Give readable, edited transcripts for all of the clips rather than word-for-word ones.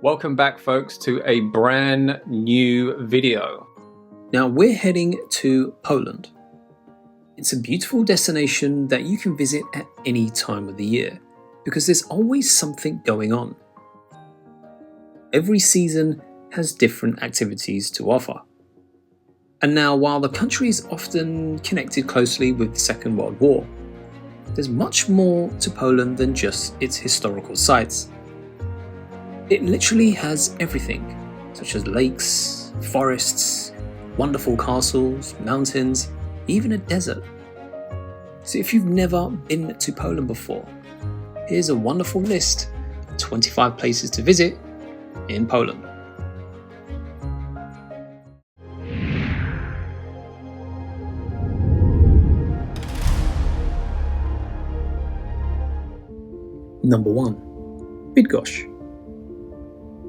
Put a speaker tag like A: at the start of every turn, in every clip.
A: Welcome back, folks, to a brand new video. Now we're heading to Poland. It's a beautiful destination that you can visit at any time of the year because there's always something going on. Every season has different activities to offer. And now, while the country is often connected closely with the Second World War, there's much more to Poland than just its historical sites. It literally has everything, such as lakes, forests, wonderful castles, mountains, even a desert. So if you've never been to Poland before, here's a wonderful list of 25 places to visit in Poland. Number 1. Bydgoszcz.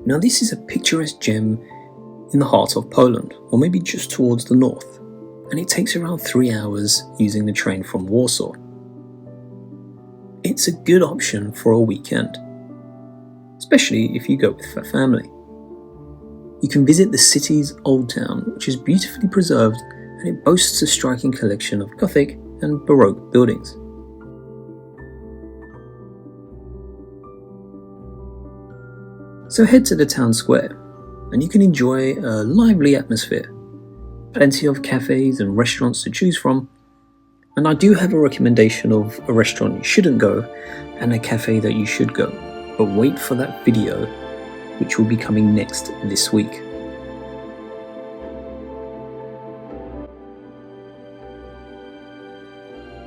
A: Now this is a picturesque gem in the heart of Poland, or maybe just towards the north, and it takes around 3 hours using the train from Warsaw. It's a good option for a weekend, especially if you go with a family. You can visit the city's old town, which is beautifully preserved, and it boasts a striking collection of Gothic and Baroque buildings. So head to the town square and you can enjoy a lively atmosphere, plenty of cafes and restaurants to choose from, and I do have a recommendation of a restaurant you shouldn't go and a cafe that you should go, but wait for that video which will be coming next this week.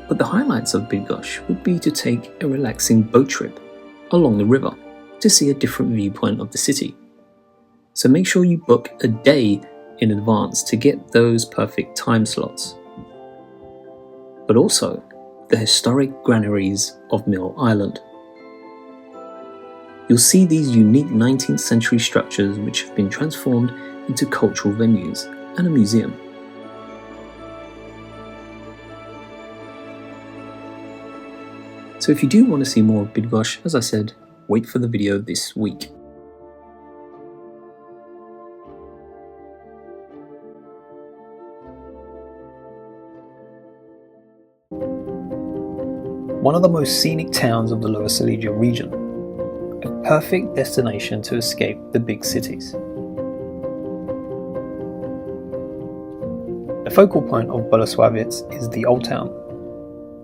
A: But the highlights of Bydgoszcz would be to take a relaxing boat trip along the river to see a different viewpoint of the city. So make sure you book a day in advance to get those perfect time slots. But also the historic granaries of Mill Island. You'll see these unique 19th century structures which have been transformed into cultural venues and a museum. So if you do want to see more of Bydgoszcz, as I said, wait for the video this week. One of the most scenic towns of the Lower Silesia region, a perfect destination to escape the big cities. The focal point of Boleslawiec is the Old Town,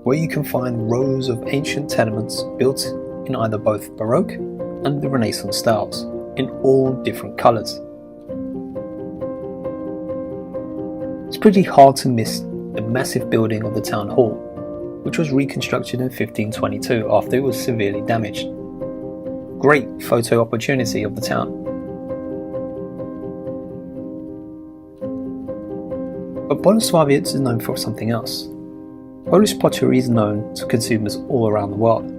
A: where you can find rows of ancient tenements built in either both Baroque and the Renaissance styles, in all different colours. It's pretty hard to miss the massive building of the town hall, which was reconstructed in 1522 after it was severely damaged. Great photo opportunity of the town. But Boleslawiec is known for something else. Polish pottery is known to consumers all around the world.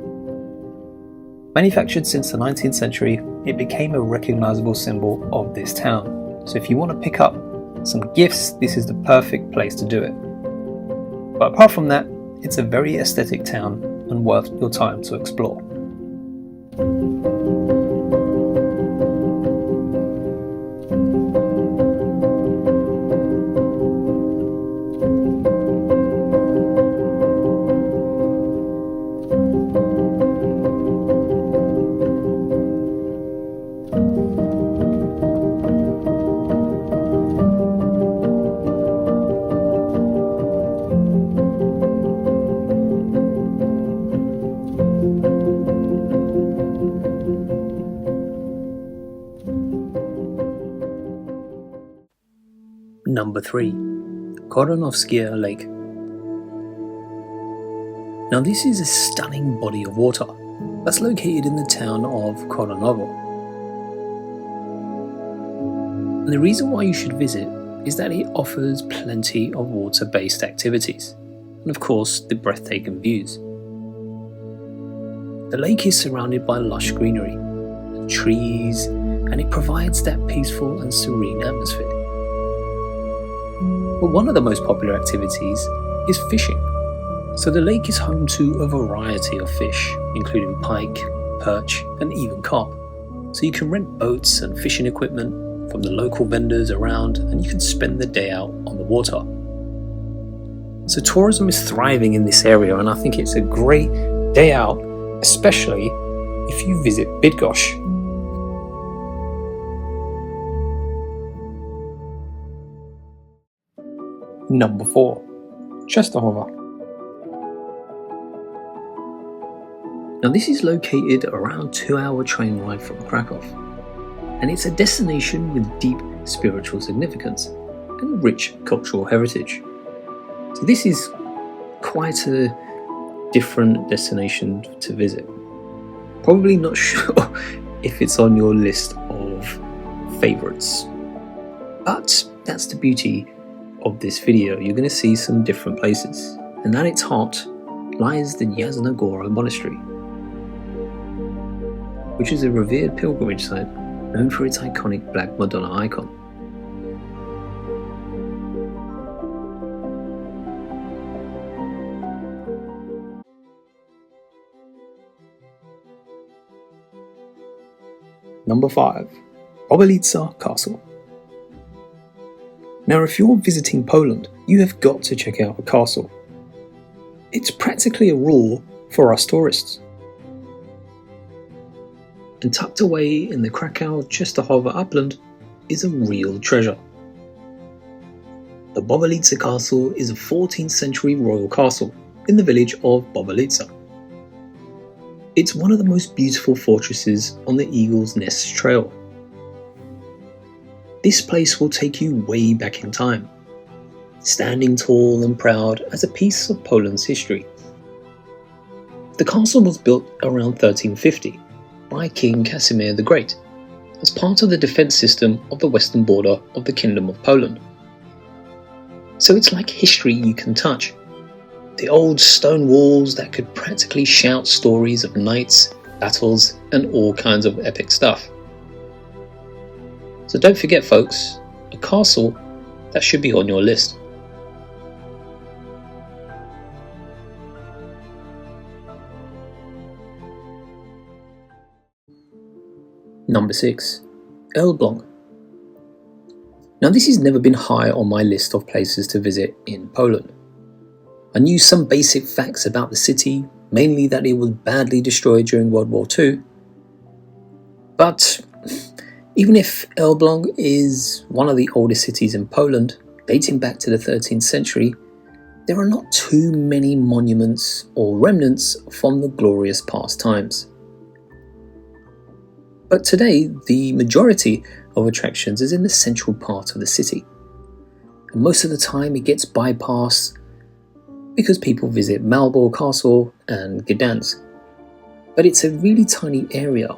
A: Manufactured since the 19th century, it became a recognisable symbol of this town. So if you want to pick up some gifts, this is the perfect place to do it. But apart from that, it's a very aesthetic town and worth your time to explore. Number 3. Koronowskie Lake. Now this is a stunning body of water that's located in the town of Koronowo. And the reason why you should visit is that it offers plenty of water-based activities, and of course the breathtaking views. The lake is surrounded by lush greenery, trees, and it provides that peaceful and serene atmosphere. But one of the most popular activities is fishing. So the lake is home to a variety of fish, including pike, perch, and even carp. So you can rent boats and fishing equipment from the local vendors around, and you can spend the day out on the water. So tourism is thriving in this area, and I think it's a great day out, especially if you visit Bydgoszcz. Number 4. Częstochowa. Now this is located around 2-hour train ride from Krakow, and it's a destination with deep spiritual significance and rich cultural heritage. So this is quite a different destination to visit. Probably not sure if it's on your list of favourites, but that's the beauty of this video. You're going to see some different places, and at its heart lies the Jasna Góra Monastery, which is a revered pilgrimage site known for its iconic Black Madonna icon. Number 5. Bobolice Castle. Now if you're visiting Poland, you have got to check out a castle. It's practically a rule for us tourists. And tucked away in the Krakow Częstochowa upland is a real treasure. The Bobolice Castle is a 14th century royal castle in the village of Bobolice. It's one of the most beautiful fortresses on the Eagle's Nest Trail. This place will take you way back in time, standing tall and proud as a piece of Poland's history. The castle was built around 1350 by King Casimir the Great as part of the defence system of the western border of the Kingdom of Poland. So it's like history you can touch. The old stone walls that could practically shout stories of knights, battles, and all kinds of epic stuff. So don't forget folks, a castle that should be on your list. Number 6. Elblag. Now this has never been high on my list of places to visit in Poland. I knew some basic facts about the city, mainly that it was badly destroyed during World War II. But even if Elblag is one of the oldest cities in Poland, dating back to the 13th century, there are not too many monuments or remnants from the glorious past times. But today, the majority of attractions is in the central part of the city. And most of the time it gets bypassed because people visit Malbork Castle and Gdansk. But it's a really tiny area,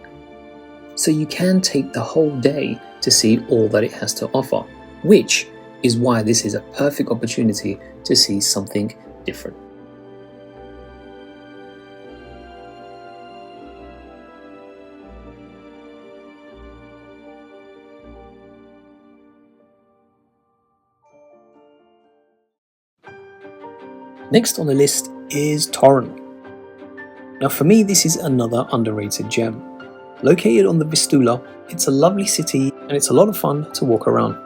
A: so you can take the whole day to see all that it has to offer, which is why this is a perfect opportunity to see something different. Next on the list is Torun. Now for me this is another underrated gem. Located on the Vistula, it's a lovely city and it's a lot of fun to walk around.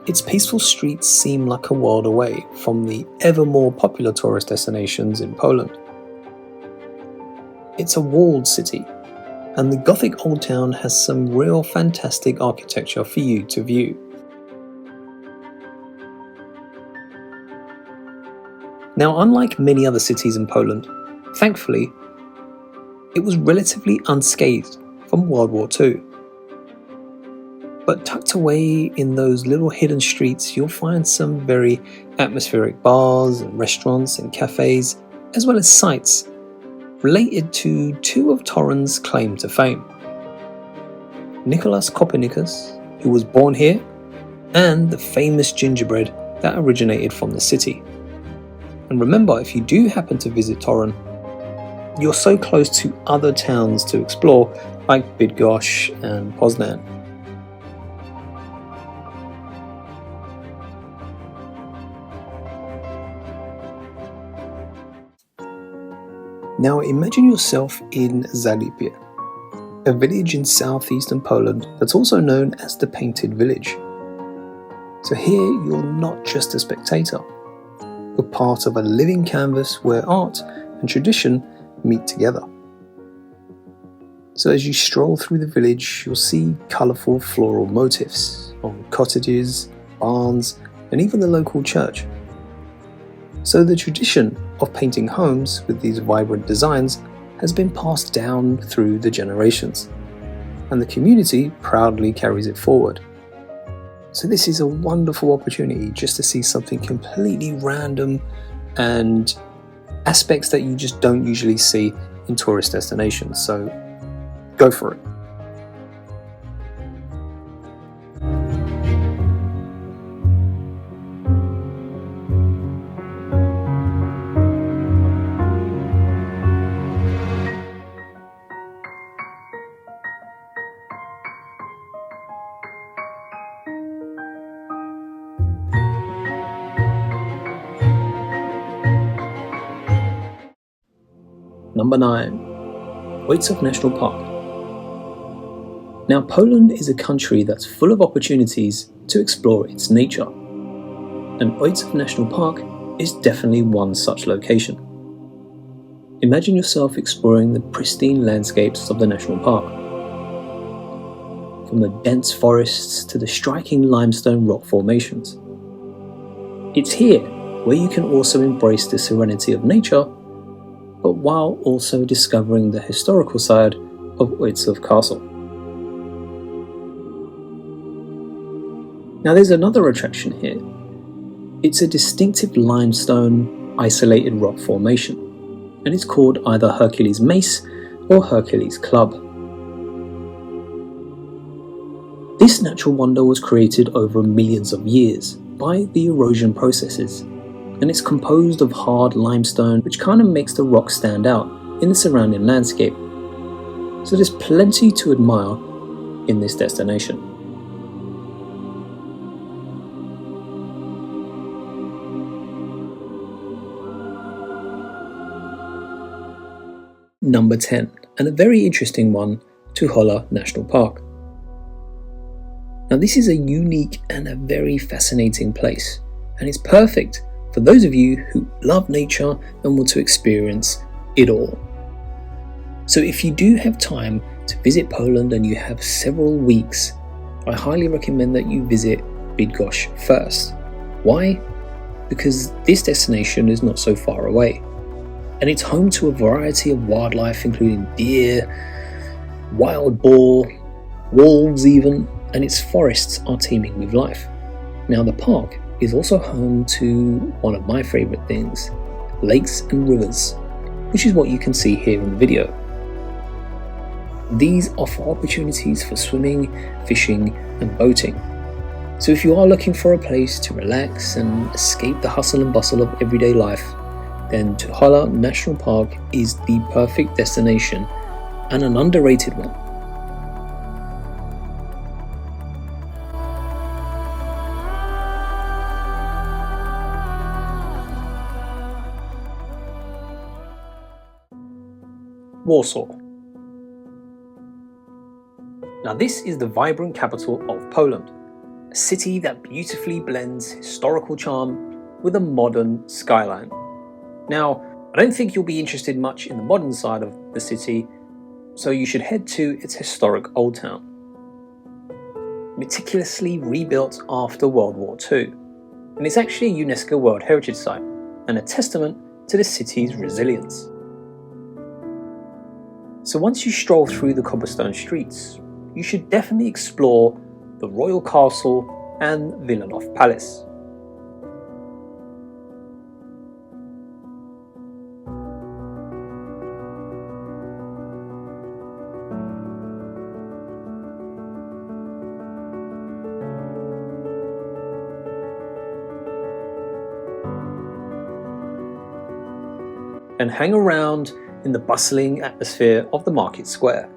A: Its peaceful streets seem like a world away from the ever more popular tourist destinations in Poland. It's a walled city, and the Gothic Old Town has some real fantastic architecture for you to view. Now, unlike many other cities in Poland, thankfully, it was relatively unscathed from World War II. But tucked away in those little hidden streets, you'll find some very atmospheric bars and restaurants and cafes, as well as sites related to two of Torun's claim to fame. Nicholas Copernicus, who was born here, and the famous gingerbread that originated from the city. And remember, if you do happen to visit Torun, you're so close to other towns to explore, like Bydgoszcz and Poznan. Now imagine yourself in Zalipie, a village in southeastern Poland that's also known as the Painted Village. So here you're not just a spectator, you're part of a living canvas where art and tradition meet together. So as you stroll through the village, you'll see colourful floral motifs on cottages, barns, and even the local church. So the tradition of painting homes with these vibrant designs has been passed down through the generations, and the community proudly carries it forward. So this is a wonderful opportunity just to see something completely random and aspects that you just don't usually see in tourist destinations. So go for it. Number 9. Ojcow National Park. Now, Poland is a country that's full of opportunities to explore its nature, and Ojcow National Park is definitely one such location. Imagine yourself exploring the pristine landscapes of the national park, from the dense forests to the striking limestone rock formations. It's here where you can also embrace the serenity of nature, but while also discovering the historical side of Ojcow Castle. Now there's another attraction here. It's a distinctive limestone isolated rock formation, and it's called either Hercules Mace or Hercules Club. This natural wonder was created over millions of years by the erosion processes, and it's composed of hard limestone, which kind of makes the rock stand out in the surrounding landscape. So there's plenty to admire in this destination. Number 10, and a very interesting one, Ojcow National Park. Now this is a unique and a very fascinating place, and it's perfect for those of you who love nature and want to experience it all. So if you do have time to visit Poland and you have several weeks, I highly recommend that you visit Bydgoszcz first. Why? Because this destination is not so far away, and it's home to a variety of wildlife including deer, wild boar, wolves even, and its forests are teeming with life. Now the park is also home to one of my favourite things, lakes and rivers, which is what you can see here in the video. These offer opportunities for swimming, fishing and boating. So if you are looking for a place to relax and escape the hustle and bustle of everyday life, then Ojcow National Park is the perfect destination and an underrated one. Warsaw. Now this is the vibrant capital of Poland, a city that beautifully blends historical charm with a modern skyline. Now, I don't think you'll be interested much in the modern side of the city, so you should head to its historic Old Town. Meticulously rebuilt after World War II, and it's actually a UNESCO World Heritage Site and a testament to the city's resilience. So once you stroll through the cobblestone streets, you should definitely explore the Royal Castle and Wilanów Palace. And hang around in the bustling atmosphere of the market square.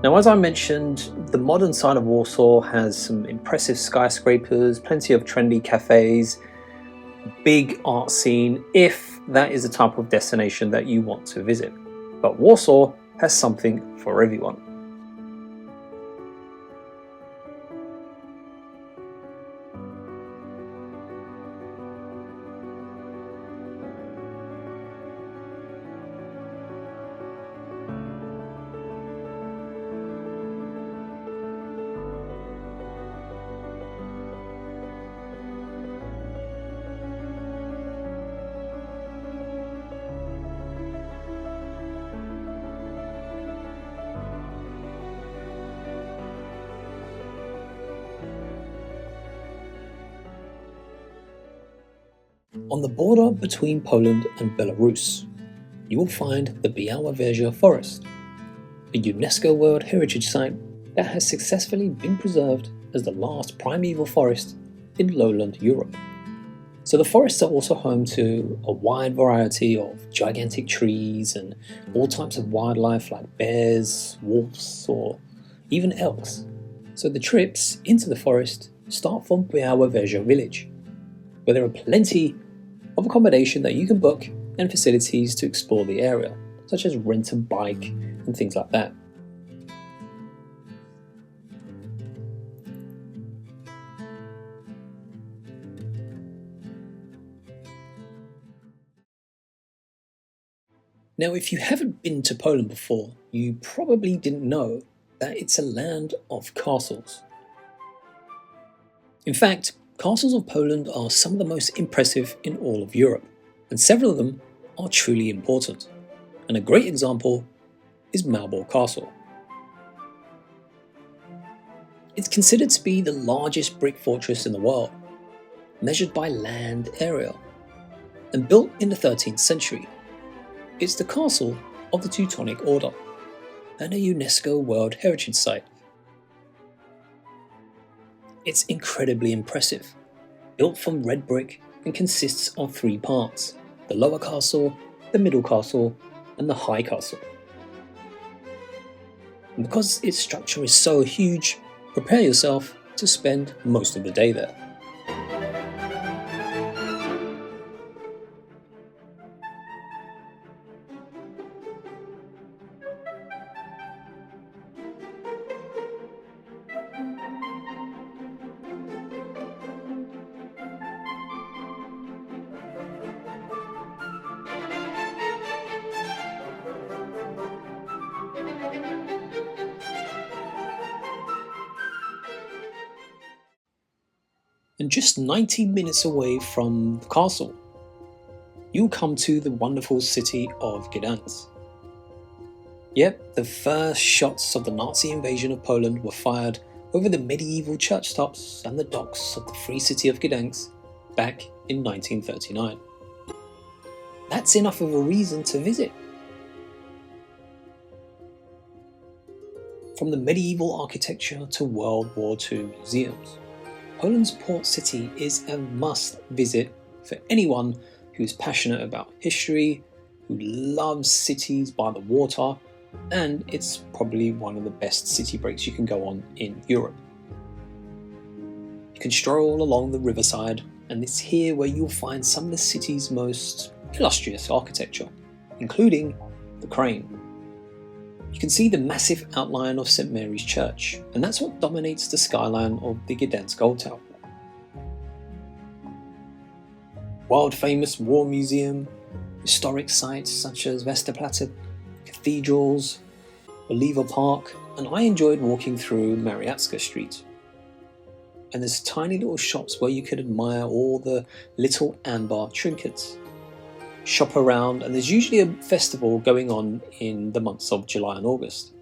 A: Now, as I mentioned, the modern side of Warsaw has some impressive skyscrapers, plenty of trendy cafes, big art scene, if that is the type of destination that you want to visit. But Warsaw has something for everyone. On the border between Poland and Belarus, you will find the Białowieża Forest, a UNESCO World Heritage Site that has successfully been preserved as the last primeval forest in lowland Europe. So the forests are also home to a wide variety of gigantic trees and all types of wildlife like bears, wolves, or even elks. So the trips into the forest start from Białowieża village, where there are plenty of accommodation that you can book and facilities to explore the area, such as rent a bike and things like that. Now, if you haven't been to Poland before, you probably didn't know that it's a land of castles. In fact, castles of Poland are some of the most impressive in all of Europe, and several of them are truly important. And a great example is Malbork Castle. It's considered to be the largest brick fortress in the world, measured by land area, and built in the 13th century. It's the castle of the Teutonic Order and a UNESCO World Heritage Site. It's incredibly impressive, built from red brick and consists of 3 parts: the lower castle, the middle castle, and the high castle. And because its structure is so huge, prepare yourself to spend most of the day there. And just 90 minutes away from the castle, you'll come to the wonderful city of Gdansk. Yep, the first shots of the Nazi invasion of Poland were fired over the medieval church tops and the docks of the free city of Gdansk back in 1939. That's enough of a reason to visit. From the medieval architecture to World War II museums, Poland's port city is a must visit for anyone who is passionate about history, who loves cities by the water, and it's probably one of the best city breaks you can go on in Europe. You can stroll along the riverside, and it's here where you'll find some of the city's most illustrious architecture, including the crane. You can see the massive outline of St. Mary's Church, and that's what dominates the skyline of the Gdansk Old Town. World famous war museum, historic sites such as Westerplatte, cathedrals, Oliver Park, and I enjoyed walking through Mariacka Street. And there's tiny little shops where you could admire all the little amber trinkets. Shop around, and there's usually a festival going on in the months of July and August.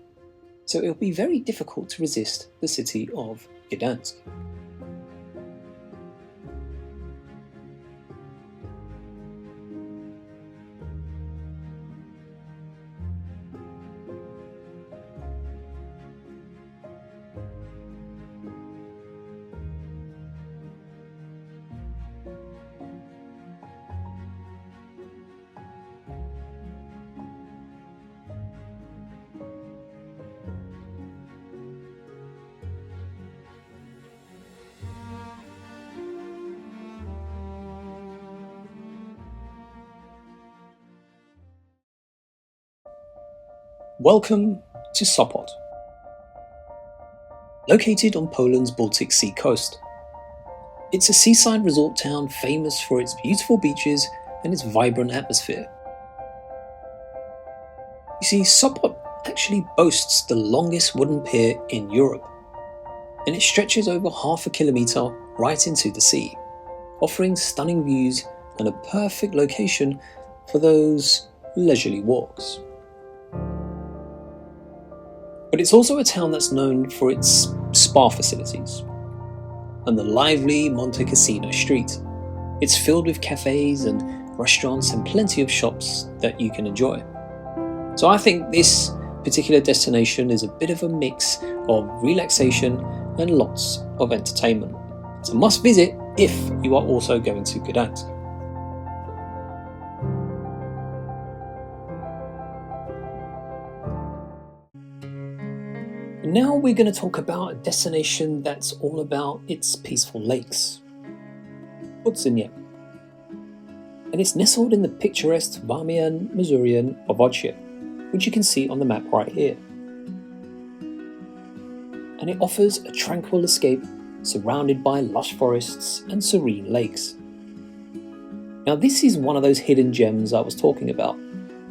A: So it'll be very difficult to resist the city of Gdansk. Welcome to Sopot. Located on Poland's Baltic Sea coast, it's a seaside resort town famous for its beautiful beaches and its vibrant atmosphere. You see, Sopot actually boasts the longest wooden pier in Europe, and it stretches over half a kilometre right into the sea, offering stunning views and a perfect location for those leisurely walks. But it's also a town that's known for its spa facilities and the lively Monte Cassino street. It's filled with cafes and restaurants and plenty of shops that you can enjoy. So I think this particular destination is a bit of a mix of relaxation and lots of entertainment. It's a must visit if you are also going to Gdansk. Now we're going to talk about a destination that's all about its peaceful lakes. Ojcow. And it's nestled in the picturesque Warmian Mazurian of Ojcow, which you can see on the map right here. And it offers a tranquil escape surrounded by lush forests and serene lakes. Now this is one of those hidden gems I was talking about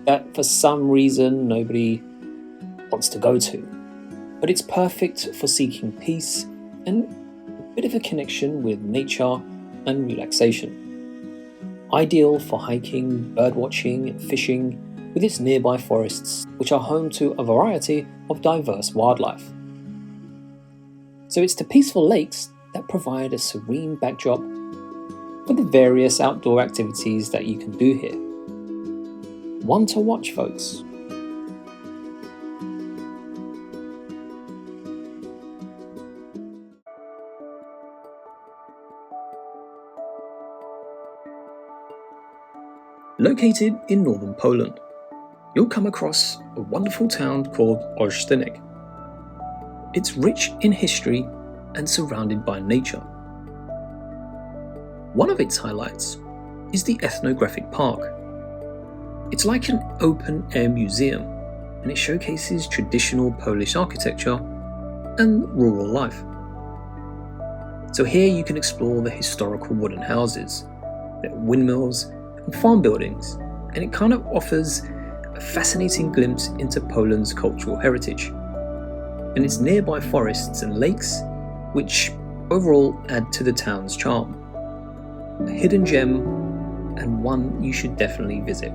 A: that for some reason nobody wants to go to. But it's perfect for seeking peace and a bit of a connection with nature and relaxation. Ideal for hiking, birdwatching and fishing with its nearby forests, which are home to a variety of diverse wildlife. So it's the peaceful lakes that provide a serene backdrop for the various outdoor activities that you can do here. One to watch, folks. Located in northern Poland, you'll come across a wonderful town called Ojcow. It's rich in history and surrounded by nature. One of its highlights is the ethnographic park. It's like an open-air museum, and it showcases traditional Polish architecture and rural life. So here you can explore the historical wooden houses, the windmills, and farm buildings, and it kind of offers a fascinating glimpse into Poland's cultural heritage and its nearby forests and lakes, which overall add to the town's charm. A hidden gem and one you should definitely visit.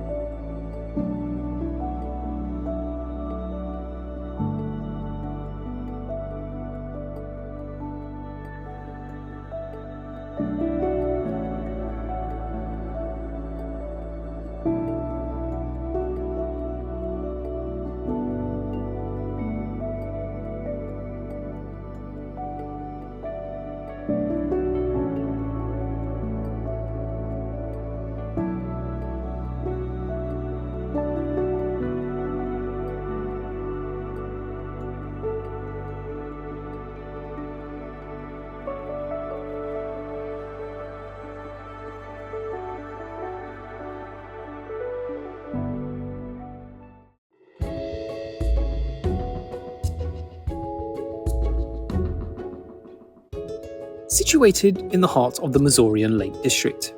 A: Situated in the heart of the Mazurian Lake District,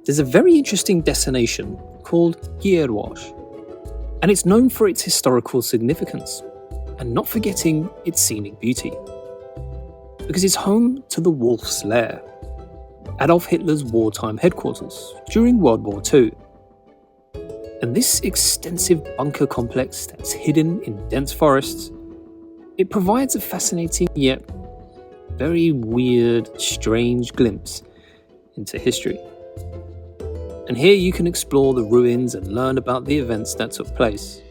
A: there's a very interesting destination called Gierłoś, and it's known for its historical significance, and not forgetting its scenic beauty, because it's home to the Wolf's Lair, Adolf Hitler's wartime headquarters during World War II. And this extensive bunker complex that's hidden in dense forests, it provides a fascinating yet very weird, strange glimpse into history. And here you can explore the ruins and learn about the events that took place.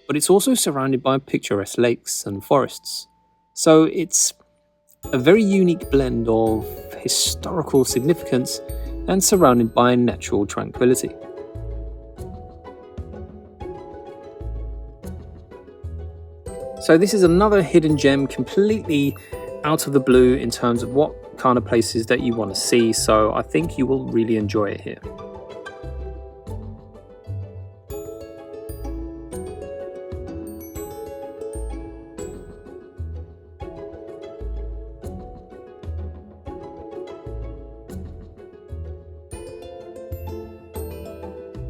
A: But it's also surrounded by picturesque lakes and forests. So it's a very unique blend of historical significance and surrounded by natural tranquility. So this is another hidden gem, completely out of the blue in terms of what kind of places that you want to see, so I think you will really enjoy it here.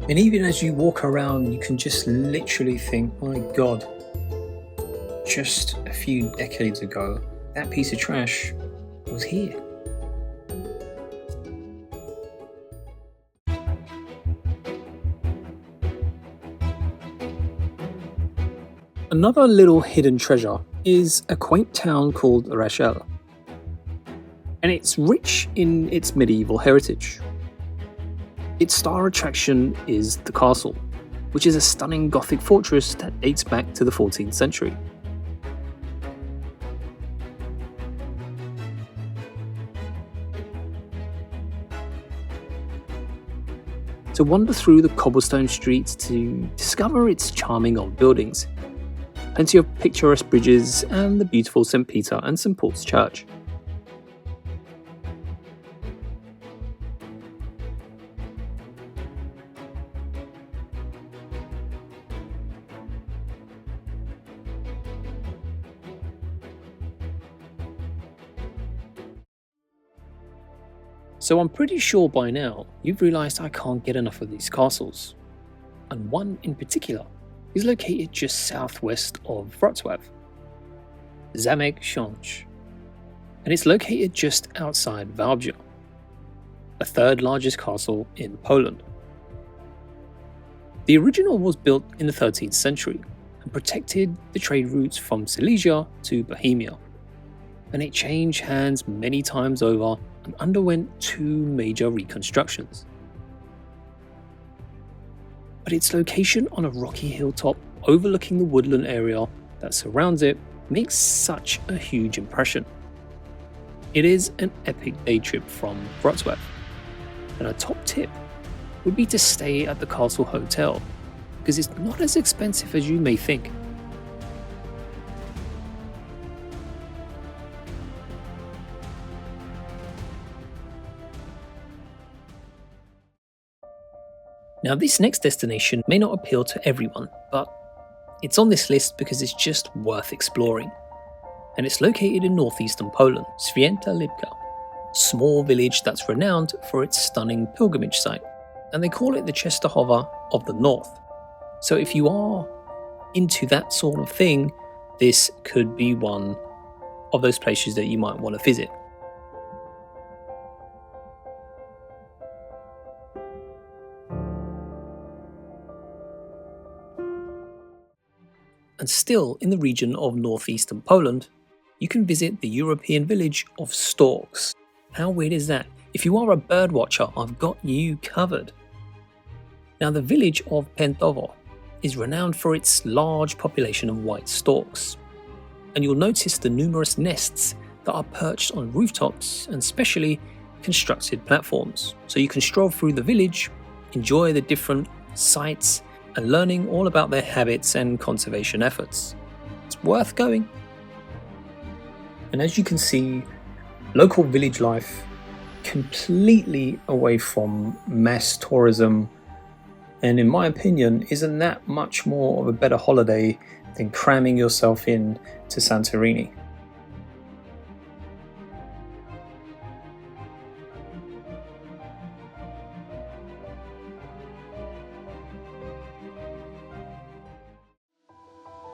A: And even as you walk around, you can just literally think, my God, just a few decades ago, that piece of trash was here. Another little hidden treasure is a quaint town called Rachel, and it's rich in its medieval heritage. Its star attraction is the castle, which is a stunning Gothic fortress that dates back to the 14th century. To wander through the cobblestone streets to discover its charming old buildings, plenty of picturesque bridges, and the beautiful St. Peter and St. Paul's Church. So I'm pretty sure by now you've realised I can't get enough of these castles, and one in particular is located just southwest of Wrocław, Zamek Książ, and it's located just outside Wałbrzych, the third largest castle in Poland. The original was built in the 13th century and protected the trade routes from Silesia to Bohemia, and it changed hands many times over and underwent 2 major reconstructions. But its location on a rocky hilltop overlooking the woodland area that surrounds it makes such a huge impression. It is an epic day trip from Wrocław, and a top tip would be to stay at the Castle Hotel, because it's not as expensive as you may think. Now, this next destination may not appeal to everyone, but it's on this list because it's just worth exploring. And it's located in northeastern Poland, Święta Lipka, a small village that's renowned for its stunning pilgrimage site. And they call it the Częstochowa of the North. So if you are into that sort of thing, this could be one of those places that you might want to visit. And still in the region of northeastern Poland, you can visit the European village of storks. How weird is that? If you are a bird watcher, I've got you covered. Now, the village of Pętowo is renowned for its large population of white storks, and you'll notice the numerous nests that are perched on rooftops and specially constructed platforms. So you can stroll through the village, enjoy the different sights, and learning all about their habits and conservation efforts. It's worth going. And as you can see, local village life completely away from mass tourism, and in my opinion, isn't that much more of a better holiday than cramming yourself in to Santorini.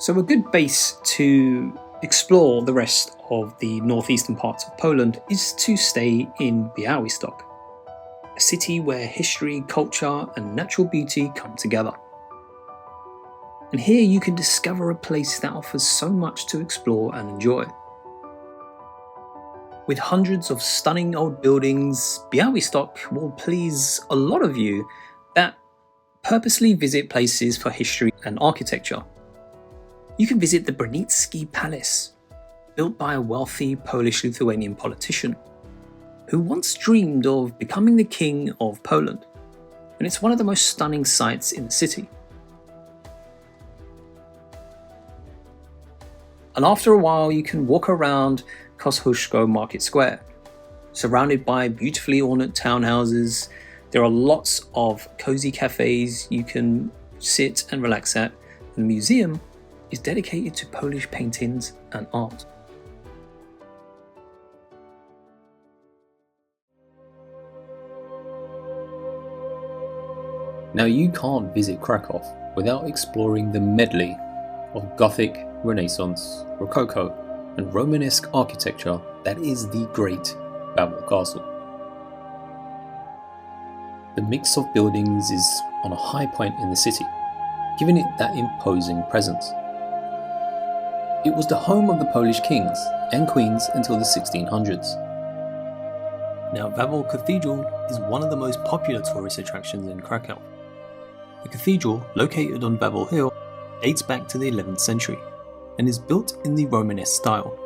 A: So a good base to explore the rest of the northeastern parts of Poland is to stay in Białystok, a city where history, culture and natural beauty come together. And here you can discover a place that offers so much to explore and enjoy. With hundreds of stunning old buildings, Białystok will please a lot of you that purposely visit places for history and architecture. You can visit the Braniecki Palace, built by a wealthy Polish-Lithuanian politician who once dreamed of becoming the king of Poland, and it's one of the most stunning sights in the city. And after a while, you can walk around Kosciuszko Market Square, surrounded by beautifully ornate townhouses. There are lots of cozy cafes you can sit and relax at, and the museum is dedicated to Polish paintings and art. Now you can't visit Krakow without exploring the medley of Gothic, Renaissance, Rococo and Romanesque architecture that is the great Wawel Castle. The mix of buildings is on a high point in the city, giving it that imposing presence. It was the home of the Polish kings and queens until the 1600s. Now, Wawel Cathedral is one of the most popular tourist attractions in Krakow. The cathedral, located on Wawel Hill, dates back to the 11th century and is built in the Romanesque style.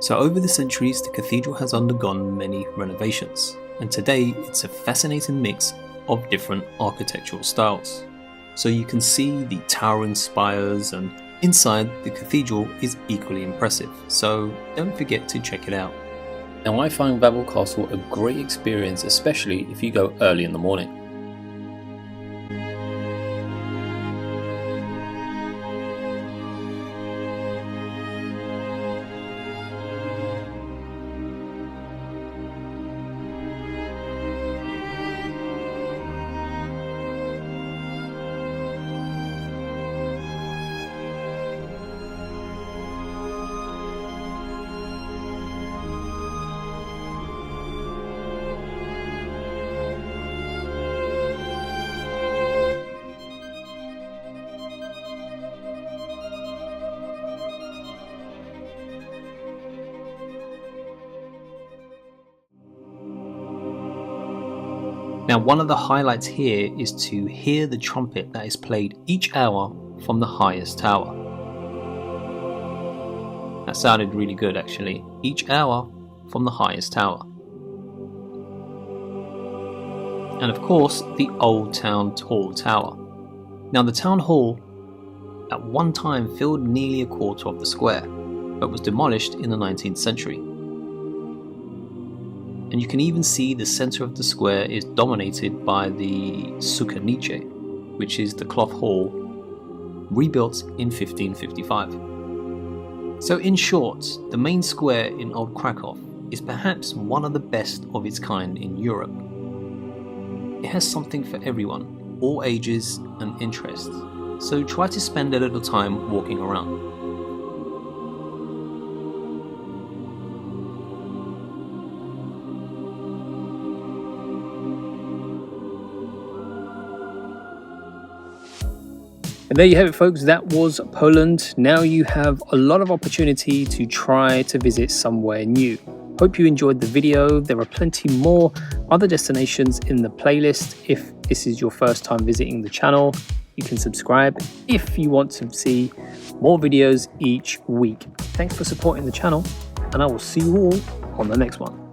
A: So over the centuries, the cathedral has undergone many renovations, and today it's a fascinating mix of different architectural styles. So you can see the towering spires, and inside the cathedral is equally impressive, so don't forget to check it out. Now I find Wawel Castle a great experience, especially if you go early in the morning. Now, one of the highlights here is to hear the trumpet that is played each hour from the highest tower. That sounded really good actually, each hour from the highest tower. And of course, the Old Town Hall Tower. Now, the town hall at one time filled nearly a quarter of the square, but was demolished in the 19th century. And you can even see the center of the square is dominated by the Sukienice, which is the cloth hall rebuilt in 1555. So in short, the main square in Old Krakow is perhaps one of the best of its kind in Europe. It has something for everyone, all ages and interests, so try to spend a little time walking around. And there you have it, folks. That was Poland. Now you have a lot of opportunity to try to visit somewhere new. Hope you enjoyed the video. There are plenty more other destinations in the playlist. If this is your first time visiting the channel, you can subscribe if you want to see more videos each week. Thanks for supporting the channel, and I will see you all on the next one.